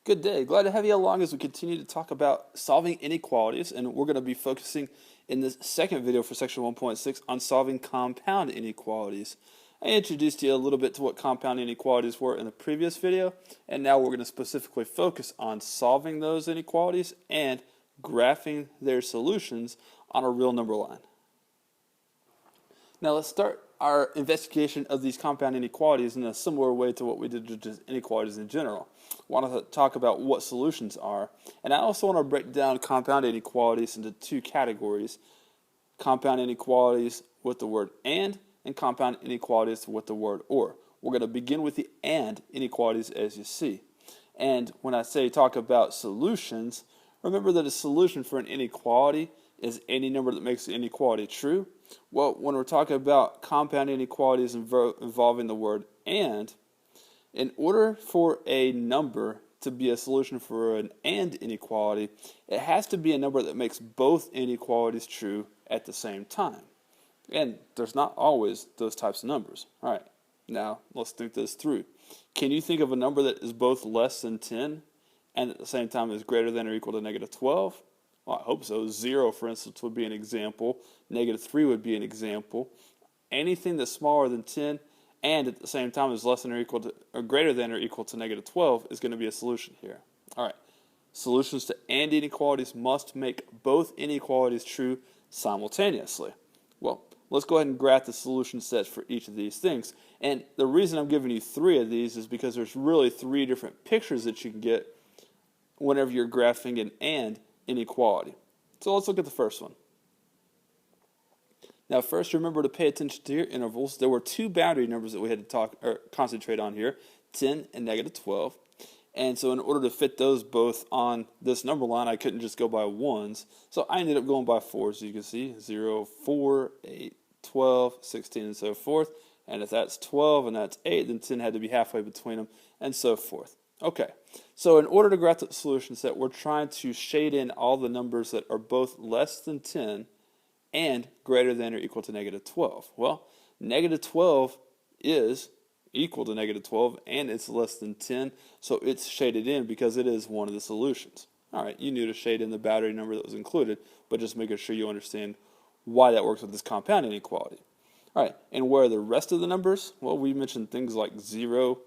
Good day. Glad to have you along as we continue to talk about solving inequalities, and we're going to be focusing in this second video for section 1.6 on solving compound inequalities. I introduced you a little bit to what compound inequalities were in the previous video, and now we're going to specifically focus on solving those inequalities and graphing their solutions on a real number line. Now let's start our investigation of these compound inequalities in a similar way to what we did with just inequalities in general. I want to talk about what solutions are, and I also want to break down compound inequalities into two categories: compound inequalities with the word and compound inequalities with the word or. We're going to begin with the and inequalities, as you see. And when I say talk about solutions, remember that a solution for an inequality is any number that makes the inequality true. Well, when we're talking about compound inequalities involving the word and, in order for a number to be a solution for an and inequality, it has to be a number that makes both inequalities true at the same time. And there's not always those types of numbers. All right, now let's think this through. Can you think of a number that is both less than 10 and at the same time is greater than or equal to negative 12? Well, I hope so. 0, for instance, would be an example. Negative 3 would be an example. Anything that's smaller than 10 and at the same time is less than or equal to, or greater than or equal to negative 12 is going to be a solution here. All right. Solutions to and inequalities must make both inequalities true simultaneously. Well, let's go ahead and graph the solution sets for each of these things. And the reason I'm giving you 3 of these is because there's really 3 different pictures that you can get whenever you're graphing an and inequality. So let's look at the first one. Now first, remember to pay attention to your intervals. There were 2 boundary numbers that we had to concentrate on here, 10 and negative 12. And so in order to fit those both on this number line, I couldn't just go by ones. So I ended up going by 4, as you can see, 0, 4, 8, 12, 16, and so forth. And if that's 12 and that's 8, then 10 had to be halfway between them, and so forth. Okay, so in order to graph the solution set, we're trying to shade in all the numbers that are both less than 10 and greater than or equal to negative 12. Well, negative 12 is equal to negative 12 and it's less than 10, so it's shaded in because it is one of the solutions. All right, you knew to shade in the boundary number that was included, but just making sure you understand why that works with this compound inequality. All right, and where are the rest of the numbers? Well, we mentioned things like 0,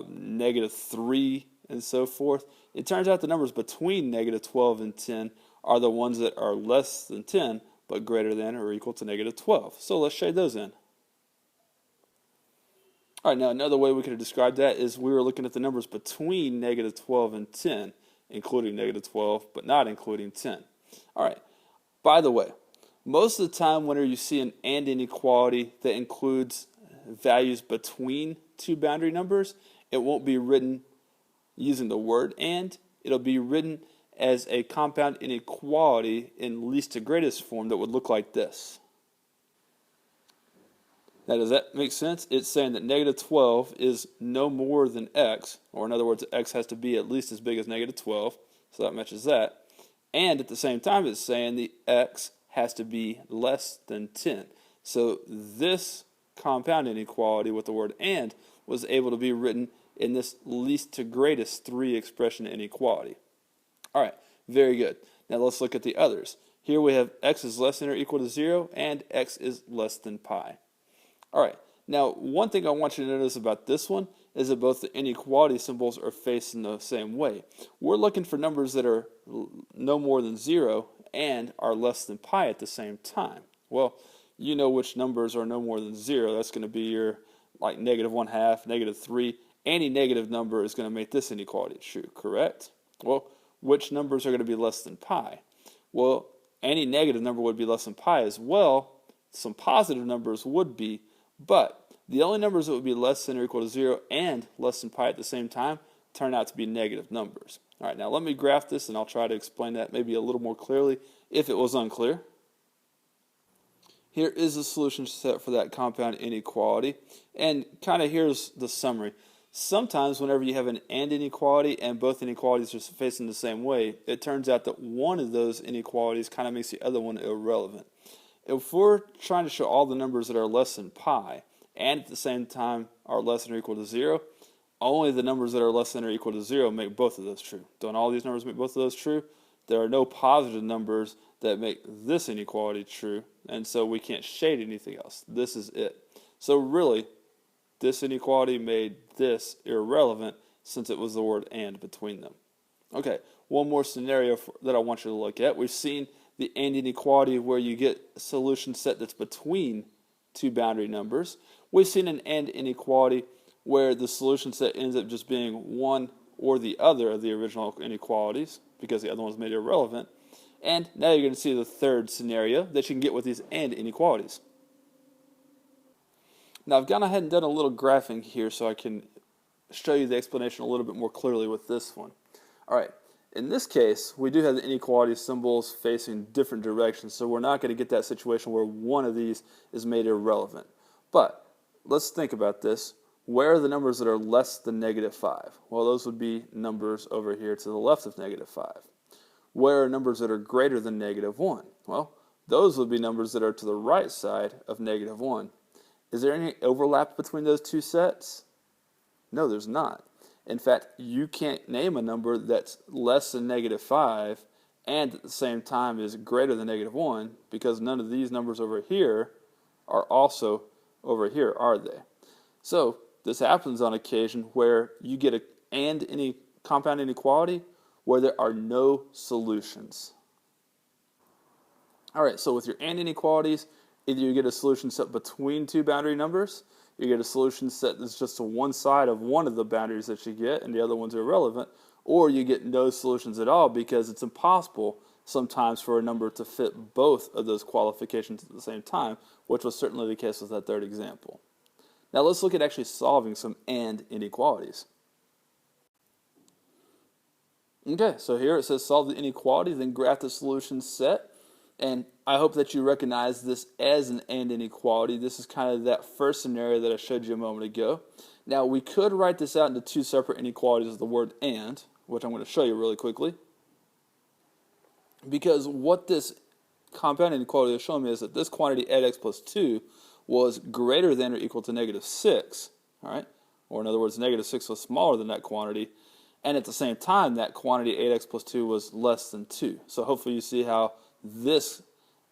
negative 3, and so forth. It turns out the numbers between negative 12 and 10 are the ones that are less than 10, but greater than or equal to negative 12. So let's shade those in. All right, now another way we could have described that is we were looking at the numbers between negative 12 and 10, including negative 12, but not including 10. All right, by the way, most of the time whenever you see an and inequality that includes values between 2 boundary numbers, it won't be written using the word and. It'll be written as a compound inequality in least to greatest form that would look like this. Now, does that make sense? It's saying that negative 12 is no more than x, or in other words, x has to be at least as big as negative 12, so that matches that. And at the same time, it's saying the x has to be less than 10. So this compound inequality with the word and was able to be written in this least to greatest 3 expression inequality. All right, very good. Now let's look at the others. Here we have x is less than or equal to 0 and x is less than pi. All right, now one thing I want you to notice about this one is that both the inequality symbols are facing the same way. We're looking for numbers that are no more than 0 and are less than pi at the same time. Well, you know which numbers are no more than 0. That's going to be your like negative 1/2, negative 3. Any negative number is going to make this inequality true, correct? Well, which numbers are going to be less than pi? Well, any negative number would be less than pi as well. Some positive numbers would be, but the only numbers that would be less than or equal to 0 and less than pi at the same time turn out to be negative numbers. All right, now let me graph this and I'll try to explain that maybe a little more clearly if it was unclear. Here is the solution set for that compound inequality, and kind of here's the summary. Sometimes whenever you have an and inequality and both inequalities are facing the same way, it turns out that one of those inequalities kind of makes the other one irrelevant. If we're trying to show all the numbers that are less than pi and at the same time are less than or equal to 0, only the numbers that are less than or equal to 0 make both of those true. Don't all these numbers make both of those true? There are no positive numbers that make this inequality true, and so we can't shade anything else. This is it. So really, this inequality made this irrelevant since it was the word and between them. Okay, one more scenario that I want you to look at. We've seen the and inequality where you get a solution set that's between two boundary numbers. We've seen an and inequality where the solution set ends up just being one or the other of the original inequalities because the other one's made irrelevant. And now you're going to see the third scenario that you can get with these and inequalities. Now I've gone ahead and done a little graphing here so I can show you the explanation a little bit more clearly with this one. Alright, in this case, we do have the inequality symbols facing different directions, so we're not going to get that situation where one of these is made irrelevant. But let's think about this. Where are the numbers that are less than -5? Well, those would be numbers over here to the left of -5. Where are numbers that are greater than -1? Well, those would be numbers that are to the right side of -1. Is there any overlap between those two sets? No, there's not. In fact, you can't name a number that's less than -5 and at the same time is greater than -1 because none of these numbers over here are also over here, are they? So this happens on occasion where you get a and any compound inequality where there are no solutions. All right, so with your and inequalities, either you get a solution set between two boundary numbers, you get a solution set that's just to one side of one of the boundaries that you get and the other ones are irrelevant, or you get no solutions at all because it's impossible sometimes for a number to fit both of those qualifications at the same time, which was certainly the case with that third example. Now let's look at actually solving some and inequalities. Okay, so here it says solve the inequality, then graph the solution set. And I hope that you recognize this as an and inequality. This is kind of that first scenario that I showed you a moment ago. Now we could write this out into two separate inequalities with the word and, which I'm going to show you really quickly. Because what this compound inequality is showing me is that this quantity 8x plus 2 was greater than or equal to -6. All right? Or in other words, -6 was smaller than that quantity. And at the same time, that quantity 8x plus 2 was less than 2. So hopefully you see how this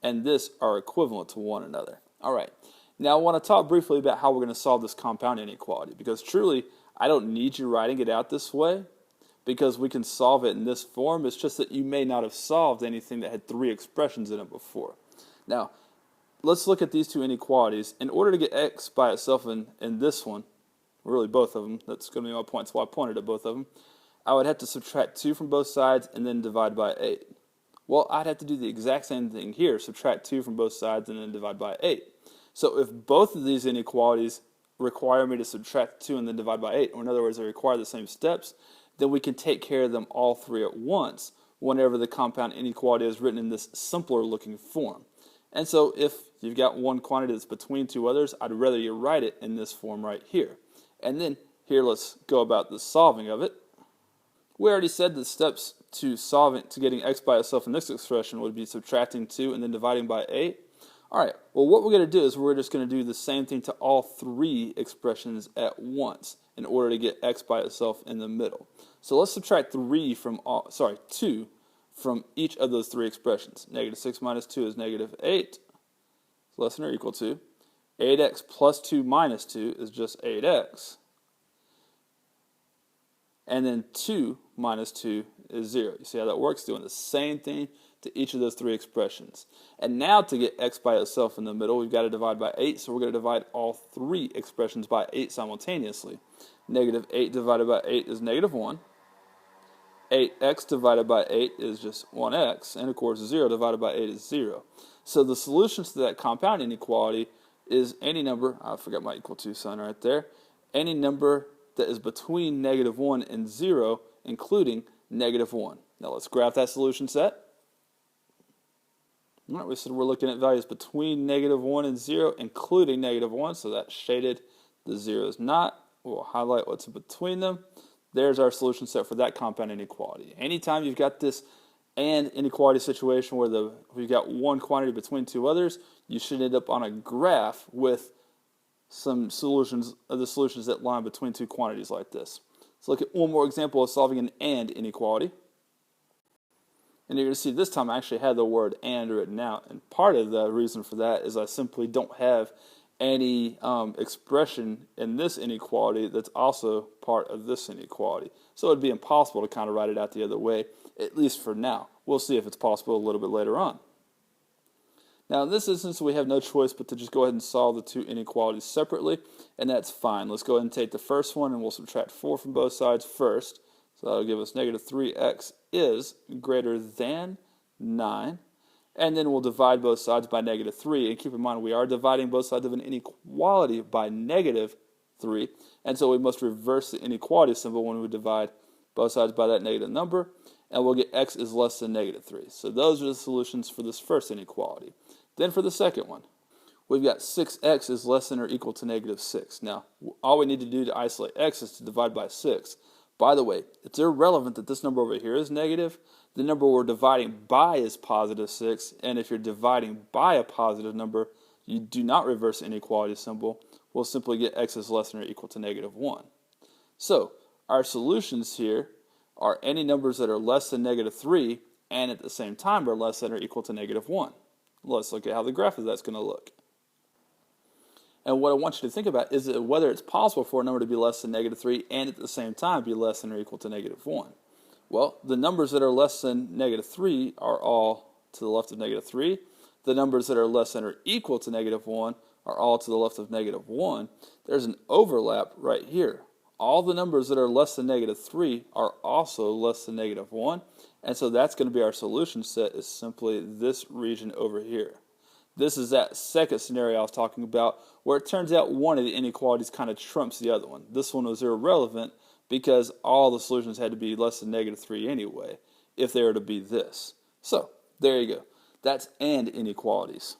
and this are equivalent to one another. All right. Now I want to talk briefly about how we're going to solve this compound inequality because truly I don't need you writing it out this way because we can solve it in this form. It's just that you may not have solved anything that had three expressions in it before. Now let's look at these two inequalities. In order to get x by itself in this one, really both of them, that's going to be my point, so I pointed at both of them, I would have to subtract 2 from both sides and then divide by 8. Well, I'd have to do the exact same thing here, subtract 2 from both sides and then divide by 8. So if both of these inequalities require me to subtract 2 and then divide by 8, or in other words, they require the same steps, then we can take care of them all three at once whenever the compound inequality is written in this simpler looking form. And so if you've got one quantity that's between two others, I'd rather you write it in this form right here. And then here, let's go about the solving of it. We already said the steps to solving to getting x by itself in this expression would be subtracting 2 and then dividing by 8. All right, well what we're going to do is we're just going to do the same thing to all three expressions at once in order to get x by itself in the middle. So let's subtract 2 from each of those three expressions. -6 minus 2 is -8, less than or equal to. 8x plus 2 minus 2 is just 8x. And then 2 minus 2 is 0. You see how that works? Doing the same thing to each of those three expressions. And now to get x by itself in the middle, we've got to divide by 8, so we're going to divide all three expressions by 8 simultaneously. -8 divided by 8 is -1. 8x divided by 8 is just 1x. And of course, 0 divided by 8 is 0. So the solution to that compound inequality is any number, I forgot my equal to sign right there, any number that is between -1 and 0, including -1. Now let's graph that solution set. All right, we said we're looking at values between -1 and 0, including -1, so that's shaded. The 0 is not. We'll highlight what's between them. There's our solution set for that compound inequality. Anytime you've got this and inequality situation where we've got one quantity between two others, you should end up on a graph with some solutions, the solutions that lie between two quantities like this. Let's look at one more example of solving an AND inequality. And you're going to see this time I actually had the word AND written out. And part of the reason for that is I simply don't have any expression in this inequality that's also part of this inequality. So it would be impossible to kind of write it out the other way, at least for now. We'll see if it's possible a little bit later on. Now in this instance we have no choice but to just go ahead and solve the two inequalities separately, and that's fine. Let's go ahead and take the first one and we'll subtract 4 from both sides first. So that'll give us negative 3x is greater than 9. And then we'll divide both sides by negative 3. And keep in mind, we are dividing both sides of an inequality by negative 3. And so we must reverse the inequality symbol when we divide both sides by that negative number. And we'll get x is less than negative 3. So those are the solutions for this first inequality. Then for the second one, we've got 6x is less than or equal to negative 6. Now, all we need to do to isolate x is to divide by 6. By the way, it's irrelevant that this number over here is negative. The number we're dividing by is positive 6, and if you're dividing by a positive number, you do not reverse the inequality symbol. We'll simply get x is less than or equal to negative 1. So, our solutions here are any numbers that are less than negative 3 and at the same time are less than or equal to negative 1. Let's look at how the graph of that's going to look. And what I want you to think about is that whether it's possible for a number to be less than negative 3 and at the same time be less than or equal to negative 1. Well, the numbers that are less than negative 3 are all to the left of negative 3. The numbers that are less than or equal to negative 1 are all to the left of negative 1. There's an overlap right here. All the numbers that are less than negative 3 are also less than negative 1. And so that's going to be our solution set, is simply this region over here. This is that second scenario I was talking about, where it turns out one of the inequalities kind of trumps the other one. This one was irrelevant because all the solutions had to be less than negative 3 anyway, if they were to be this. So, there you go. That's AND inequalities.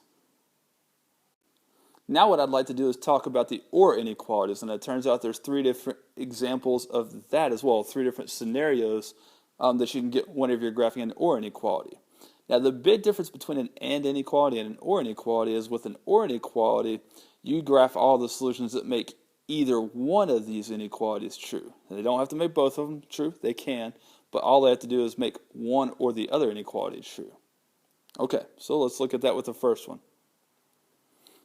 Now what I'd like to do is talk about the OR inequalities, and it turns out there's 3 different examples of that as well, 3 different scenarios that you can get whenever you're graphing an OR inequality. Now, the big difference between an AND inequality and an OR inequality is with an OR inequality, you graph all the solutions that make either one of these inequalities true. And they don't have to make both of them true. They can. But all they have to do is make one or the other inequality true. Okay, so let's look at that with the first one.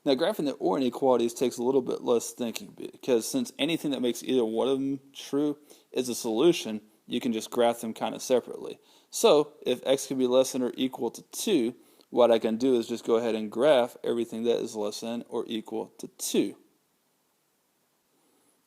Now, graphing the OR inequalities takes a little bit less thinking, because since anything that makes either one of them true is a solution, you can just graph them kind of separately. So, if x can be less than or equal to 2, what I can do is just go ahead and graph everything that is less than or equal to 2.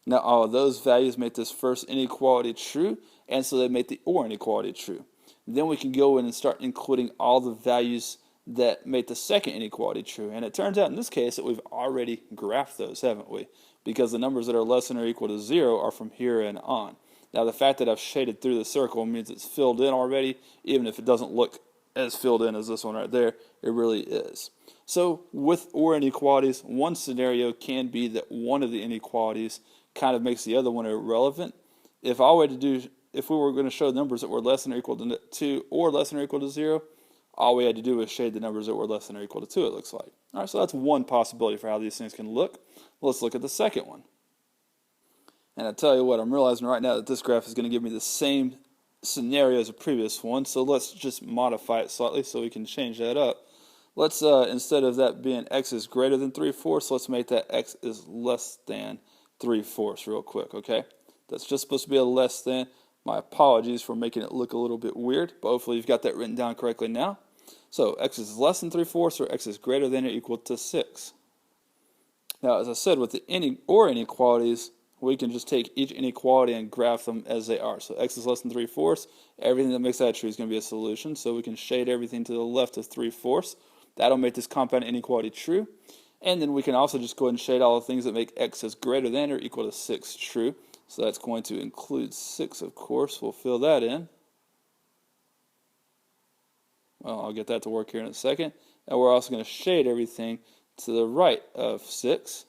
Now, all of those values make this first inequality true, and so they make the OR inequality true. Then we can go in and start including all the values that make the second inequality true. And it turns out in this case that we've already graphed those, haven't we? Because the numbers that are less than or equal to 0 are from here and on. Now, the fact that I've shaded through the circle means it's filled in already, even if it doesn't look as filled in as this one right there, it really is. So, with OR inequalities, one scenario can be that one of the inequalities kind of makes the other one irrelevant. If we were going to show numbers that were less than or equal to 2 or less than or equal to 0, all we had to do was shade the numbers that were less than or equal to 2, it looks like. All right, so that's one possibility for how these things can look. Let's look at the second one. And I tell you what, I'm realizing right now that this graph is going to give me the same scenario as the previous one, so let's just modify it slightly so we can change that up. Let's, instead of that being x is greater than 3/4, let's make that x is less than 3/4 real quick, okay? That's just supposed to be a less than. My apologies for making it look a little bit weird, but hopefully you've got that written down correctly now. So x is less than 3/4, or x is greater than or equal to 6. Now, as I said, with the OR inequalities, we can just take each inequality and graph them as they are. So x is less than 3/4, everything that makes that true is going to be a solution. So we can shade everything to the left of 3/4. That'll make this compound inequality true. And then we can also just go ahead and shade all the things that make x is greater than or equal to 6 true. So that's going to include 6, of course. We'll fill that in. Well, I'll get that to work here in a second. And we're also going to shade everything to the right of 6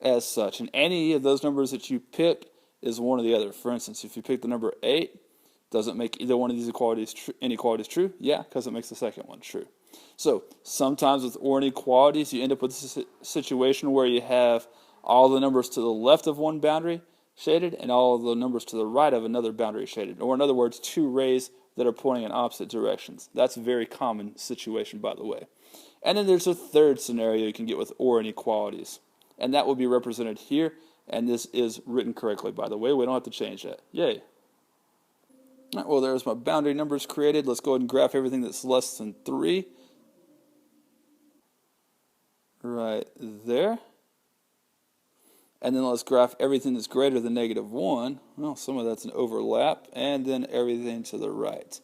as such. And any of those numbers that you pick is one or the other. For instance, if you pick the number 8, does it make either one of these inequalities true? Yeah, because it makes the second one true. So sometimes with or inequalities, you end up with a situation where you have all the numbers to the left of one boundary shaded and all the numbers to the right of another boundary shaded. Or in other words, two rays that are pointing in opposite directions. That's a very common situation, by the way. And then there's a third scenario you can get with or inequalities. And that will be represented here. And this is written correctly, by the way. We don't have to change that. Yay. All right, well, there's my boundary numbers created. Let's go ahead and graph everything that's less than 3. Right there. And then let's graph everything that's greater than -1. Well, some of that's an overlap. And then everything to the right.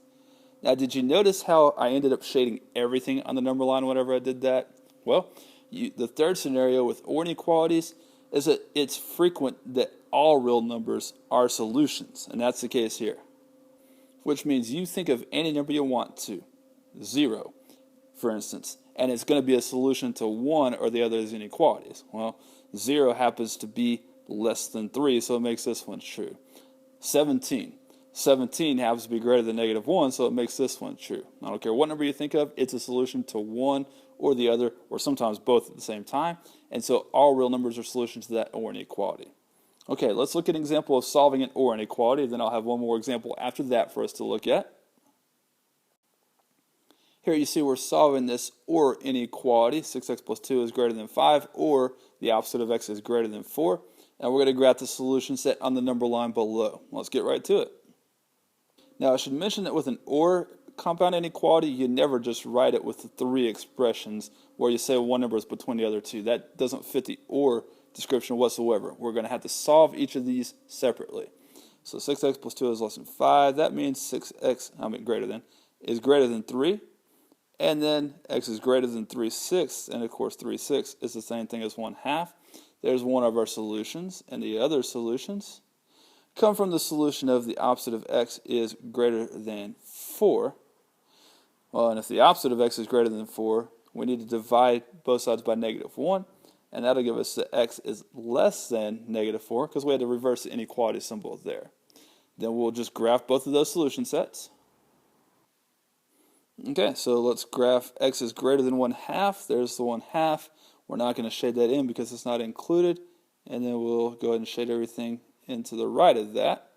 Now, did you notice how I ended up shading everything on the number line whenever I did that? Well, the third scenario with or inequalities is that it's frequent that all real numbers are solutions. And that's the case here. Which means you think of any number you want to. 0, for instance. And it's going to be a solution to one or the other's inequalities. Well, 0 happens to be less than 3, so it makes this one true. 17. 17 happens to be greater than -1, so it makes this one true. I don't care what number you think of, it's a solution to one or the other, or sometimes both at the same time. And so all real numbers are solutions to that or inequality. Okay, let's look at an example of solving an or inequality, then I'll have one more example after that for us to look at. Here you see we're solving this or inequality. 6x plus 2 is greater than 5, or the opposite of x is greater than 4. And we're going to graph the solution set on the number line below. Let's get right to it. Now I should mention that with an or compound inequality, you never just write it with the 3 expressions where you say one number is between the other two. That doesn't fit the or description whatsoever. We're going to have to solve each of these separately. So 6x plus 2 is less than 5. That means greater than, is greater than 3. And then x is greater than 3/6. And of course 3/6 is the same thing as 1/2. There's one of our solutions. And the other solutions come from the solution of the opposite of x is greater than 4. Well, and if the opposite of x is greater than 4, we need to divide both sides by -1. And that'll give us that x is less than -4 because we had to reverse the inequality symbol there. Then we'll just graph both of those solution sets. Okay, so let's graph x is greater than 1/2. There's the 1/2. We're not going to shade that in because it's not included. And then we'll go ahead and shade everything into the right of that.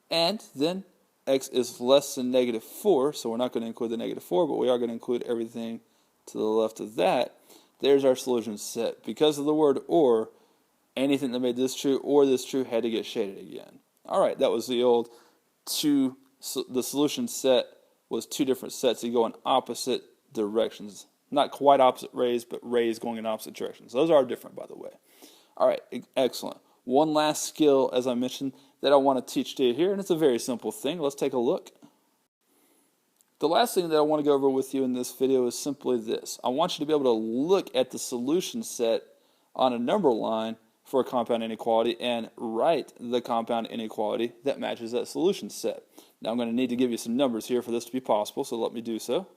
And then x is less than -4, so we're not going to include the -4, but we are going to include everything to the left of that. There's our solution set. Because of the word or, anything that made this true or this true had to get shaded again. All right, that was the old the solution set was two different sets. You go in opposite directions. Not quite opposite rays, but rays going in opposite directions. Those are different, by the way. All right, excellent. One last skill, as I mentioned, that I want to teach to you here, and it's a very simple thing. Let's take a look. The last thing that I want to go over with you in this video is simply this. I want you to be able to look at the solution set on a number line for a compound inequality and write the compound inequality that matches that solution set. Now I'm going to need to give you some numbers here for this to be possible, so let me do so.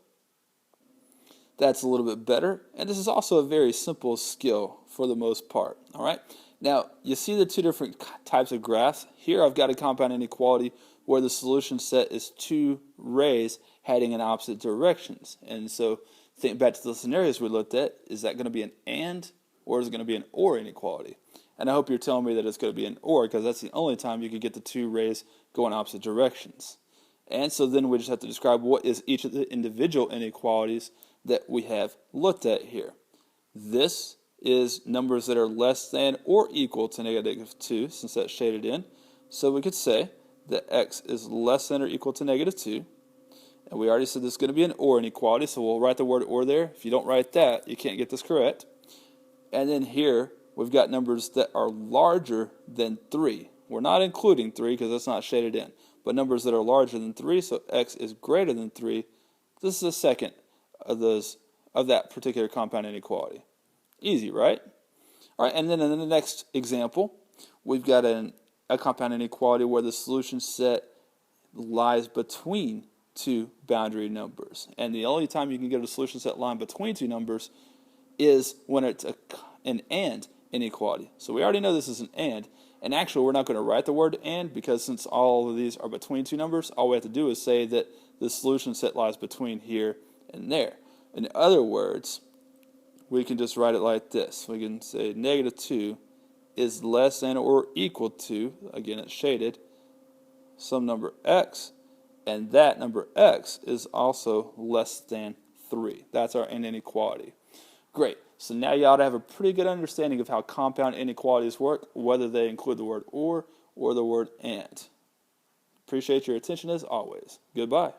That's a little bit better, and this is also a very simple skill for the most part. All right. Now you see the two different types of graphs. Here I've got a compound inequality where the solution set is two rays heading in opposite directions. And so think back to the scenarios we looked at. Is that going to be an and, or is it going to be an or inequality? And I hope you're telling me that it's going to be an or, because that's the only time you could get the two rays going opposite directions. And so then we just have to describe what is each of the individual inequalities that we have looked at here. This is numbers that are less than or equal to -2, since that's shaded in. So we could say that x is less than or equal to -2. And we already said this is going to be an or inequality, so we'll write the word or there. If you don't write that, you can't get this correct. And then here, we've got numbers that are larger than 3. We're not including 3 because that's not shaded in. But numbers that are larger than 3, so x is greater than 3. This is the second of that particular compound inequality. Easy, right? All right, and then in the next example, we've got a compound inequality where the solution set lies between two boundary numbers. And the only time you can get a solution set lying between two numbers is when it's an and inequality. So we already know this is an and actually we're not going to write the word and, because since all of these are between two numbers, all we have to do is say that the solution set lies between here and there. In other words, we can just write it like this. We can say negative 2 is less than or equal to, again it's shaded, some number x, and that number x is also less than 3. That's our inequality. Great. So now you ought to have a pretty good understanding of how compound inequalities work, whether they include the word or the word and. Appreciate your attention as always. Goodbye.